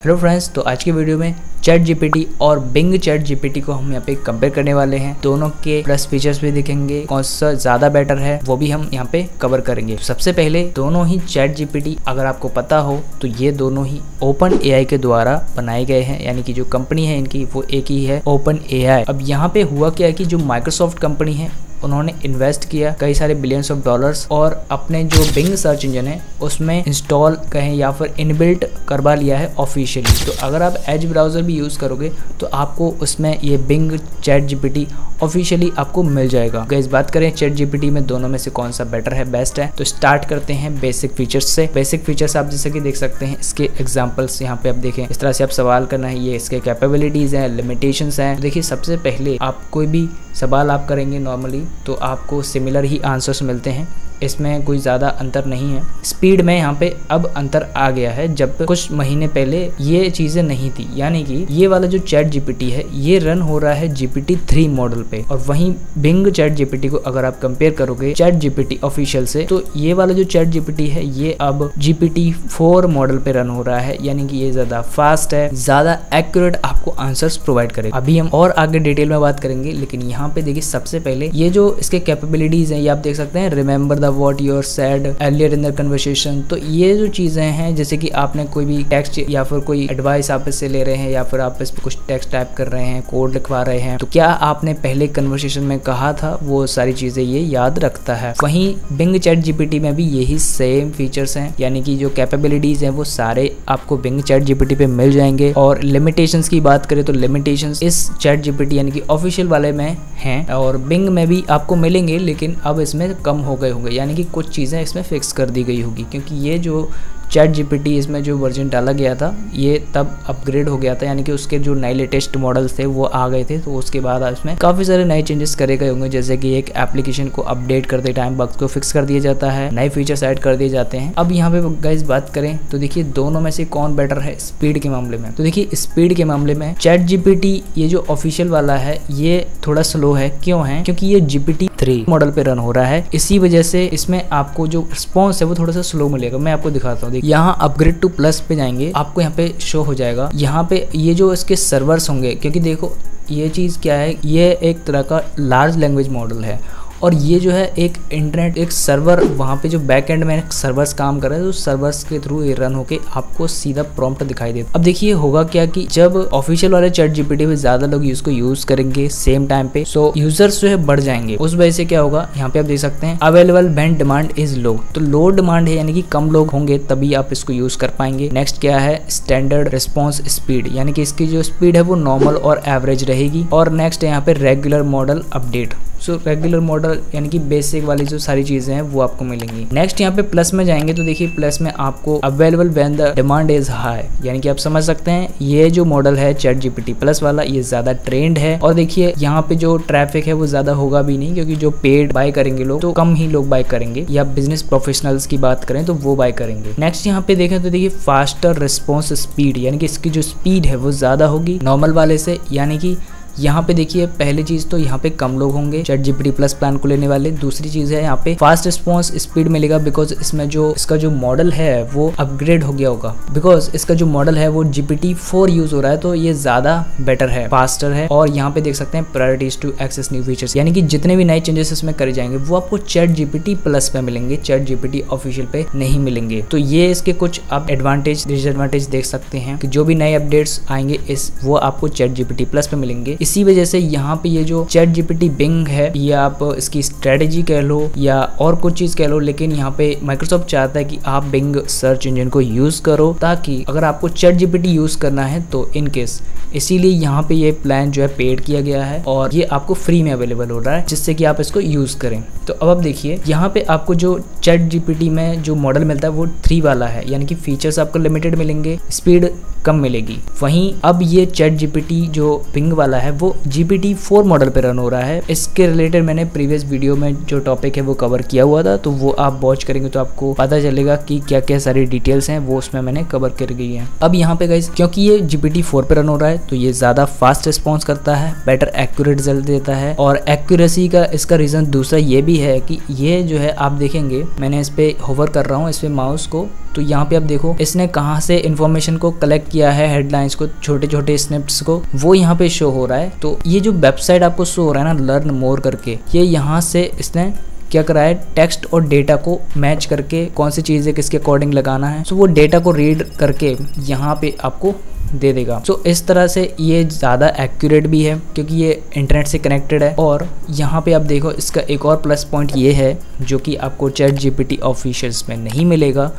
Hello friends, तो आज की वीडियो में चैट जीपीटी और बिंग चैट जीपीटी को हम यहाँ पे कंपेयर करने वाले हैं। दोनों के प्लस फीचर्स भी दिखेंगे, कौन सा ज्यादा बेटर है वो भी हम यहाँ पे कवर करेंगे। सबसे पहले दोनों ही चैट जीपीटी अगर आपको पता हो तो ये दोनों ही ओपन एआई के द्वारा बनाए गए हैं, यानी कि जो कंपनी है इनकी वो एक ही है, ओपन एआई। अब यहाँ पे हुआ क्या है कि जो माइक्रोसॉफ्ट कंपनी है उन्होंने इन्वेस्ट किया कई सारे बिलियंस ऑफ डॉलर्स और अपने जो बिंग सर्च इंजन है उसमें इंस्टॉल कहें या फिर इनबिल्ट करवा लिया है ऑफिशियली। तो अगर आप एज ब्राउज़र भी यूज़ करोगे तो आपको उसमें ये बिंग चैट जीपीटी ऑफिशियली आपको मिल जाएगा। गाइस बात करें चैट जीपीटी में दोनों में से कौन सा बेटर है, बेस्ट है, तो स्टार्ट करते हैं बेसिक फीचर्स से। बेसिक फीचर्स आप जैसे कि देख सकते हैं, इसके एग्जांपल्स यहाँ पे आप देखें, इस तरह से आप सवाल करना है, ये इसके कैपेबिलिटीज़ हैं, लिमिटेशंस हैं। देखिए सबसे पहले आप कोई भी सवाल आप करेंगे नॉर्मली तो आपको सिमिलर ही आंसर्स मिलते हैं, इसमें कोई ज़्यादा अंतर नहीं है। स्पीड में यहाँ पे अब अंतर आ गया है, जब कुछ महीने पहले ये चीज़ें नहीं थी, यानी कि ये वाला जो चैट जीपीटी है ये रन हो रहा है GPT 3 मॉडल पे, और वहीं बिंग चैट जीपीटी को अगर आप कंपेयर करोगे चैट जीपीटी ऑफिशियल से तो ये वाला जो चैट जीपीटी है ये अब GPT 4 मॉडल पे रन हो रहा है, यानी कि ये ज़्यादा फास्ट है, ज़्यादा एक्यूरेट आपको आंसर्स प्रोवाइड करेगा। अभी हम और आगे डिटेल में बात करेंगे, लेकिन यहाँ पे देखिए सबसे पहले ये जो इसके कैपेबिलिटीज़ हैं ये आप देख सकते हैं, remember what you said earlier in the conversation। तो ये जो चीज़ें हैं, जैसे कि आपने कोई भी टेक्स्ट या फिर कोई एडवाइस आप इससे ले रहे हैं या फिर आप इस पर कुछ टेक्स्ट टाइप कर रहे हैं, कोड लिखवा रहे हैं, तो क्या आपने पहले कन्वर्सेशन में कहा था वो सारी चीज़ें ये याद रखता है। वहीं बिंग चैट जीपीटी में भी यही सेम फीचर्स हैं, यानी कि जो कैपेबिलिटीज़ हैं वो सारे आपको बिंग चैट जीपीटी पे मिल जाएंगे। और लिमिटेशंस की बात करें तो लिमिटेशंस इस चैट जीपीटी यानी कि ऑफिशियल वाले में हैं और बिंग में भी आपको मिलेंगे, लेकिन अब इसमें कम हो गए होंगे, यानी कि कुछ चीज़ें इसमें फिक्स कर दी गई होगी, क्योंकि ये जो चैट जीपीटी इसमें जो वर्जन डाला गया था ये तब अपग्रेड हो गया था, यानी कि उसके जो नए लेटेस्ट मॉडल्स थे वो आ गए थे, तो उसके बाद इसमें काफ़ी सारे नए चेंजेस करे गए होंगे, जैसे कि एक एप्लीकेशन को अपडेट करते टाइम बग्स को फिक्स कर दिया जाता है, नए फीचर्स ऐड कर दिए जाते हैं। अब यहाँ पे गाइस बात करें तो देखिए दोनों में से कौन बेटर है स्पीड के मामले में। तो देखिए स्पीड के मामले में चैट जीपीटी ये जो ऑफिशियल वाला है ये थोड़ा स्लो है। क्यों है? क्योंकि ये GPT 3 मॉडल पे रन हो रहा है, इसी वजह से इसमें आपको जो रिस्पॉन्स है वो थोड़ा सा स्लो मिलेगा। मैं आपको दिखाता हूँ, यहाँ अपग्रेड टू प्लस पे जाएंगे, आपको यहाँ पे शो हो जाएगा, यहाँ पे ये जो इसके सर्वर्स होंगे, क्योंकि देखो ये चीज़ क्या है, ये एक तरह का लार्ज लैंग्वेज मॉडल है और ये जो है एक इंटरनेट एक सर्वर, वहाँ पे जो बैक एंड में सर्वर्स काम कर रहे हैं, तो सर्वर्स के थ्रू ये रन होके आपको सीधा प्रॉम्प्ट दिखाई देता। अब देखिए होगा क्या कि जब ऑफिशियल वाले चैट जीपीटी पे ज्यादा लोग इसको यूज करेंगे सेम टाइम पे, सो यूजर्स जो है बढ़ जाएंगे। उस वजह से क्या होगा, यहाँ पे आप देख सकते हैं available when demand is low, तो लो डिमांड है, यानी कि कम लोग होंगे तभी आप इसको यूज कर पाएंगे। नेक्स्ट क्या है, स्टैंडर्ड रिस्पॉन्स स्पीड, यानी कि इसकी जो स्पीड है वो नॉर्मल और एवरेज रहेगी। और नेक्स्ट है यहाँ पे regular model update, so regular model यानी कि बेसिक वाली जो सारी चीजें हैं वो आपको मिलेंगी। नेक्स्ट यहाँ पे प्लस में जाएंगे तो देखिए प्लस में आपको available when the demand is high, यानी कि आप समझ सकते हैं ये जो मॉडल है चैट जीपीटी प्लस वाला ये ज्यादा ट्रेंड है। और देखिए यहाँ पे जो ट्रैफिक है वो ज्यादा होगा भी नहीं, क्योंकि जो पेड बाय करेंगे लोग तो कम ही लोग बाय करेंगे, या बिजनेस प्रोफेशनल्स की बात करें तो वो बाय करेंगे। नेक्स्ट यहाँ पे देखें तो देखिए फास्टर रिस्पॉन्स स्पीड, यानी कि इसकी जो स्पीड है वो ज्यादा होगी नॉर्मल वाले से, यानी कि यहाँ पे देखिए पहली चीज तो यहाँ पे कम लोग होंगे चैट जीपीटी प्लस प्लान को लेने वाले। दूसरी चीज है यहाँ पे फास्ट रिस्पॉन्स स्पीड मिलेगा, बिकॉज इसमें जो इसका जो मॉडल है वो अपग्रेड हो गया होगा, बिकॉज इसका जो मॉडल है वो GPT 4 यूज हो रहा है, तो ये ज्यादा बेटर है, फास्टर है। और यहाँ पे देख सकते हैं priorities to access new features, यानी कि जितने भी नए चेंजेस इसमें करे जाएंगे वो आपको चैट जीपीटी प्लस पे मिलेंगे, चैट जीपीटी ऑफिशियल पे नहीं मिलेंगे। तो ये इसके कुछ आप एडवांटेज डिसएडवांटेज देख सकते हैं कि जो भी नए अपडेट्स आएंगे इस वो आपको चैट जीपीटी प्लस पे मिलेंगे। इसी वजह से यहाँ पे ये जो चैट जीपीटी बिंग है ये आप इसकी स्ट्रेटेजी कह लो या और कुछ चीज कह लो, लेकिन यहाँ पे माइक्रोसॉफ्ट चाहता है कि आप बिंग सर्च इंजन को यूज करो, ताकि अगर आपको चैट जीपीटी यूज करना है तो इन केस, इसीलिए यहाँ पे ये प्लान जो है पेड किया गया है और ये आपको फ्री में अवेलेबल हो रहा है, जिससे कि आप इसको यूज करें। तो अब आप देखिए यहाँ पे आपको जो चैट जीपीटी में जो मॉडल मिलता है वो 3 वाला है, यानी कि फीचर्स आपको लिमिटेड मिलेंगे, स्पीड कम मिलेगी। वहीं अब ये चैट जीपीटी जो बिंग वाला है वो GPT 4 मॉडल पे रन हो रहा है। इसके रिलेटेड मैंने प्रीवियस वीडियो में जो टॉपिक है वो कवर किया हुआ था, तो वो आप वॉच करेंगे तो आपको पता चलेगा कि क्या क्या सारी डिटेल्स हैं वो उसमें मैंने कवर कर गई है। अब यहाँ पे गाइस क्योंकि ये GPT 4 पे रन हो रहा है तो ये ज्यादा फास्ट रिस्पॉन्स करता है, बेटर एक्यूरेट रिजल्ट देता है। और एक्यूरेसी का इसका रीजन दूसरा ये भी है कि ये जो है आप देखेंगे मैंने इस पे होवर कर रहा हूँ, इस पे माउस को, तो यहाँ पे आप देखो इसने कहाँ से इन्फॉर्मेशन को कलेक्ट किया है, हेडलाइंस को, छोटे छोटे स्निप्स को, वो यहाँ पे शो हो रहा है। तो ये जो वेबसाइट आपको शो हो रहा है ना, लर्न मोर करके, ये यहाँ से इसने क्या करा है, टेक्स्ट और डेटा को मैच करके कौन सी चीज़ें किसके अकॉर्डिंग लगाना है, तो वो डेटा को रीड करके यहाँ पे आपको दे देगा। तो इस तरह से ये ज़्यादा एक्यूरेट भी है क्योंकि ये इंटरनेट से कनेक्टेड है। और यहाँ पे आप देखो इसका एक और प्लस पॉइंट ये है जो कि आपको ChatGPT ऑफिशियल्स में नहीं मिलेगा,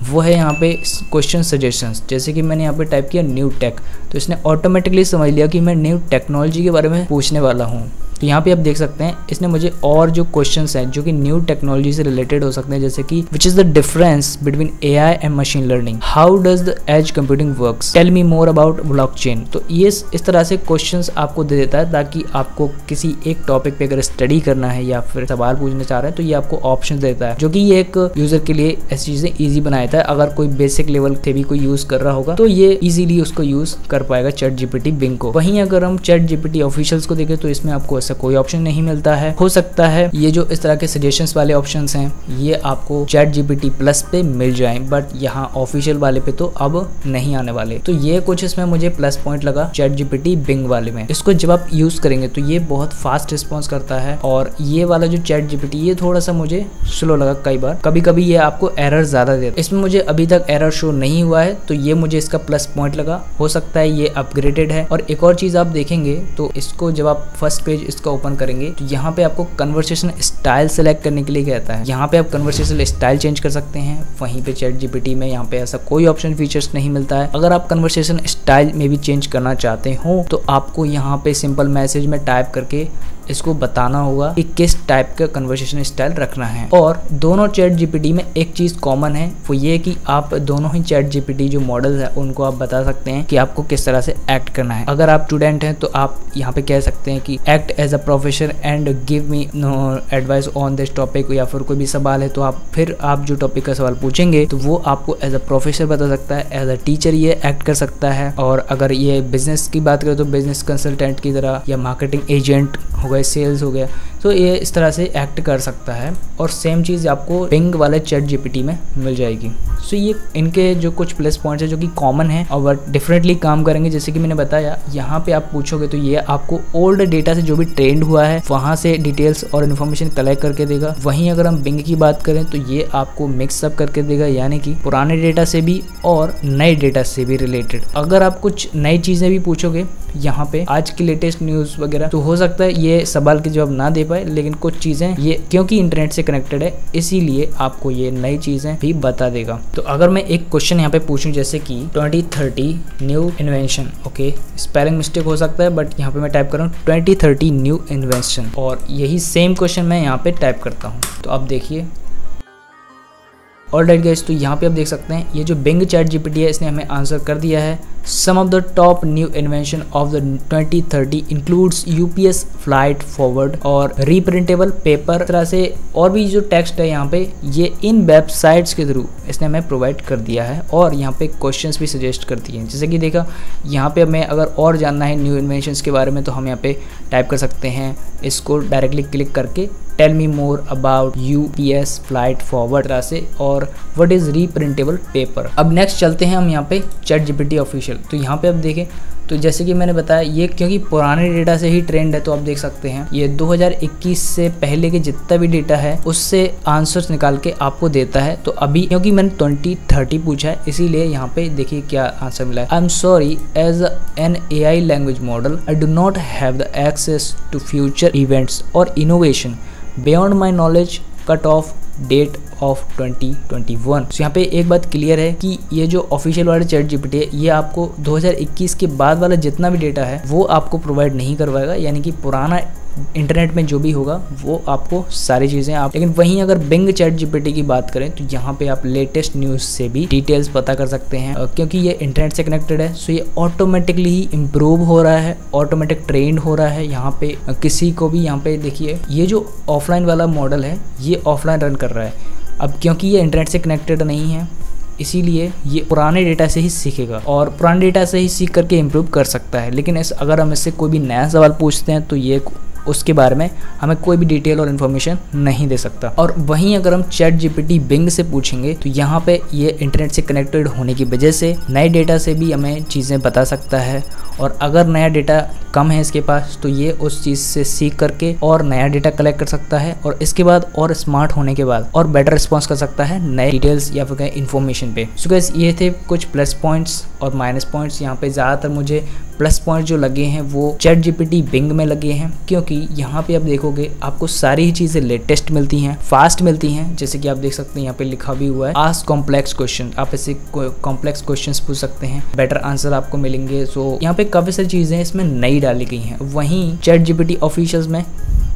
वो है यहाँ पे क्वेश्चन सजेशंस। जैसे कि मैंने यहाँ पे टाइप किया न्यू टेक, तो इसने ऑटोमेटिकली समझ लिया कि मैं न्यू टेक्नोलॉजी के बारे में पूछने वाला हूँ। तो यहाँ पे आप देख सकते हैं इसने मुझे और जो क्वेश्चंस हैं जो कि न्यू टेक्नोलॉजी से रिलेटेड हो सकते हैं, जैसे कि which is the difference between AI and machine learning, how does the edge computing works, tell me more about blockchain. तो ये इस तरह से क्वेश्चंस आपको दे देता है ताकि आपको किसी एक टॉपिक पे अगर स्टडी करना है या फिर सवाल पूछना चाह रहे हैं तो ये आपको ऑप्शन देता है, जो कि ये एक यूजर के लिए ऐसी चीजें ईजी बना देता है। अगर कोई बेसिक लेवल से भी कोई यूज कर रहा होगा तो ये इजीली उसको यूज कर पाएगा ChatGPT Bing को। वहीं अगर हम ChatGPT ऑफिशियल्स को देखें तो इसमें आपको ऐसा कोई ऑप्शन नहीं मिलता है। हो सकता है ये जो इस तरह के सजेशंस वाले ऑप्शंस हैं ये आपको ChatGPT Plus पे मिल जाएं, बट यहाँ ऑफिशियल वाले पे तो अब नहीं आने वाले। तो ये कुछ इसमें मुझे प्लस पॉइंट लगा ChatGPT Bing वाले में। इसको जब आप यूज करेंगे तो ये बहुत फास्ट रिस्पॉन्स करता है, और ये वाला जो ChatGPT ये थोड़ा सा मुझे स्लो लगा कई बार, कभी कभी ये आपको एरर ज्यादा देता है। इसमें मुझे अभी तक एरर शो नहीं हुआ है, तो ये मुझे इसका प्लस पॉइंट लगा। हो सकता है ये अपग्रेडेड है। और एक और चीज आप देखेंगे तो इसको जब आप फर्स्ट पेज इसका ओपन करेंगे तो यहाँ पे आपको कन्वर्सेशन स्टाइल सेलेक्ट करने के लिए कहता है। यहाँ पे आप कन्वर्सेशन स्टाइल चेंज कर सकते हैं, वहीं पे ChatGPT में यहाँ पे ऐसा कोई ऑप्शन फीचर्स नहीं मिलता है। अगर आप कन्वर्सेशन स्टाइल में भी चेंज करना चाहते हो तो आपको यहाँ पे सिंपल मैसेज में टाइप करके इसको बताना होगा कि किस टाइप का कन्वर्सेशन स्टाइल रखना है। और दोनों ChatGPT में एक चीज कॉमन है, वो ये कि आप दोनों ही ChatGPT जो मॉडल्स है उनको आप बता सकते हैं कि आपको किस तरह से एक्ट करना है। अगर आप स्टूडेंट हैं तो आप यहाँ पे कह सकते हैं कि act as a professor and give me advice on this topic, या फिर कोई भी सवाल है तो आप जो टॉपिक का सवाल पूछेंगे तो वो आपको एज अ प्रोफेसर बता सकता है, एज अ टीचर ये एक्ट कर सकता है। और अगर ये बिजनेस की बात करें तो बिजनेस कंसल्टेंट की तरह, या मार्केटिंग एजेंट हो गए, सेल्स हो गया, तो ये इस तरह से एक्ट कर सकता है। और सेम चीज़ आपको Bing वाले ChatGPT में मिल जाएगी। सो ये इनके जो कुछ प्लस पॉइंट्स है जो कि कॉमन है और बट डिफरेंटली काम करेंगे। जैसे कि मैंने बताया, यहाँ पे आप पूछोगे तो ये आपको ओल्ड डेटा से जो भी ट्रेंड हुआ है वहाँ से डिटेल्स और इन्फॉर्मेशन कलेक्ट करके देगा। वहीं अगर हम Bing की बात करें तो ये आपको मिक्सअप करके देगा, यानी कि पुराने डेटा से भी और नए डेटा से भी रिलेटेड। अगर आप कुछ नई चीज़ें भी पूछोगे यहाँ पे, आज की लेटेस्ट न्यूज़ वगैरह, तो हो सकता है ये सवाल के जवाब ना दे पाए, लेकिन कुछ चीज़ें ये क्योंकि इंटरनेट से कनेक्टेड है इसीलिए आपको ये नई चीज़ें भी बता देगा। तो अगर मैं एक क्वेश्चन यहाँ पे पूछूं जैसे कि 2030 new invention, okay spelling mistake हो सकता है बट यहाँ पे मैं टाइप कर रहा हूँ 2030 न्यू इन्वेंशन, और यही सेम क्वेश्चन मैं यहाँ पे टाइप करता हूँ। तो अब देखिए, ऑलराइट गाइस, तो यहाँ पे आप देख सकते हैं ये जो Bing ChatGPT है इसने हमें आंसर कर दिया है। Some of the top new invention of the 2030 includes UPS flight forward और रीप्रिंटेबल पेपर। तरह से और भी जो टेक्स्ट है यहाँ पे ये इन वेबसाइट्स के थ्रू इसने हमें प्रोवाइड कर दिया है, और यहाँ पे क्वेश्चंस भी सजेस्ट कर दिए हैं। जैसे कि देखा यहाँ पे हमें अगर और जानना है न्यू इन्वेंशंस के बारे में तो हम यहाँ पे टाइप कर सकते हैं, इसको डायरेक्टली क्लिक करके tell me more about UPS flight forward तरह से, और व्हाट इज रीप्रिंटेबल पेपर। अब नेक्स्ट चलते हैं हम यहाँ पे ChatGPT ऑफिशियल। तो यहाँ पे आप देखें तो जैसे कि मैंने बताया ये क्योंकि पुराने डेटा से ही ट्रेंड है, तो आप देख सकते हैं ये 2021 से पहले के जितना भी डेटा है उससे आंसर्स निकाल के आपको देता है। तो अभी क्योंकि मैंने 2030 पूछा है इसीलिए यहाँ पे देखिए क्या आंसर मिला है। I am sorry, as an AI language model I do not have the access to future events और innovation beyond my knowledge, cut off date of 2021। तो यहाँ पे एक बात क्लियर है कि ये जो ऑफिशियल वाला ChatGPT है ये आपको 2021 के बाद वाला जितना भी डेटा है वो आपको प्रोवाइड नहीं करवाएगा, यानी कि पुराना इंटरनेट में जो भी होगा वो आपको सारी चीज़ें आप। लेकिन वहीं अगर Bing ChatGPT की बात करें तो यहाँ पे आप लेटेस्ट न्यूज़ से भी डिटेल्स पता कर सकते हैं, क्योंकि ये इंटरनेट से कनेक्टेड है। सो ये ऑटोमेटिकली ही इम्प्रूव हो रहा है, ऑटोमेटिक ट्रेंड हो रहा है। यहाँ पे किसी को भी यहाँ पे देखिए ये जो ऑफलाइन वाला मॉडल है ये ऑफलाइन रन कर रहा है। अब क्योंकि ये इंटरनेट से कनेक्टेड नहीं है इसीलिए ये पुराने डेटा से ही सीखेगा, और पुराने डेटा से ही सीख करके इम्प्रूव कर सकता है। लेकिन अगर हम इससे कोई भी नया सवाल पूछते हैं तो ये उसके बारे में हमें कोई भी डिटेल और इन्फॉर्मेशन नहीं दे सकता। और वहीं अगर हम चैट जीपीटी बिंग से पूछेंगे तो यहाँ पे ये इंटरनेट से कनेक्टेड होने की वजह से नए डेटा से भी हमें चीज़ें बता सकता है, और अगर नया डेटा कम है इसके पास तो ये उस चीज़ से सीख करके और नया डेटा कलेक्ट कर सकता है, और इसके बाद और स्मार्ट होने के बाद और बेटर रिस्पॉन्स कर सकता है नए डिटेल्स या फिर कहीं इन्फॉर्मेशन पे। सो गाइस, ये थे कुछ प्लस पॉइंट्स और माइनस पॉइंट्स। यहाँ पे ज़्यादातर मुझे प्लस पॉइंट जो लगे हैं वो चैट जीपीटी बिंग में लगे हैं, क्योंकि यहाँ पे आप देखोगे आपको सारी ही चीज़ें लेटेस्ट मिलती हैं, फास्ट मिलती हैं। जैसे कि आप देख सकते हैं यहाँ पे लिखा भी हुआ है आस्क कॉम्प्लेक्स क्वेश्चन, आप ऐसे कॉम्प्लेक्स क्वेश्चंस पूछ सकते हैं, बेटर आंसर आपको मिलेंगे। सो यहाँ पे काफ़ी सारी चीज़ें इसमें नई डाली गई हैं। वहीं चैट जीपीटी ऑफिशियल्स में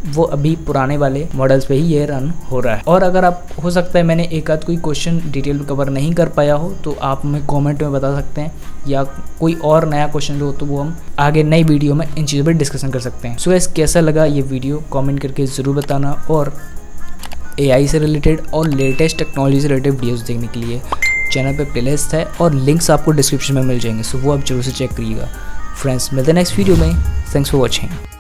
वो अभी पुराने वाले मॉडल्स पे ही ये रन हो रहा है। और अगर आप, हो सकता है मैंने एक आध कोई क्वेश्चन डिटेल कवर नहीं कर पाया हो तो आप हमें कमेंट में बता सकते हैं, या कोई और नया क्वेश्चन जो हो तो वो हम आगे नई वीडियो में इन चीज़ों पर डिस्कशन कर सकते हैं। सो गाइस, कैसा लगा ये वीडियो कमेंट करके ज़रूर बताना, और AI से रिलेटेड और लेटेस्ट टेक्नोलॉजी से रिलेटेड वीडियोस देखने के लिए चैनल पे प्लेलिस्ट है और लिंक्स आपको डिस्क्रिप्शन में मिल जाएंगे, सो वो आप जरूर से चेक करिएगा। फ्रेंड्स, मिलते हैं नेक्स्ट वीडियो में। Thanks for watching.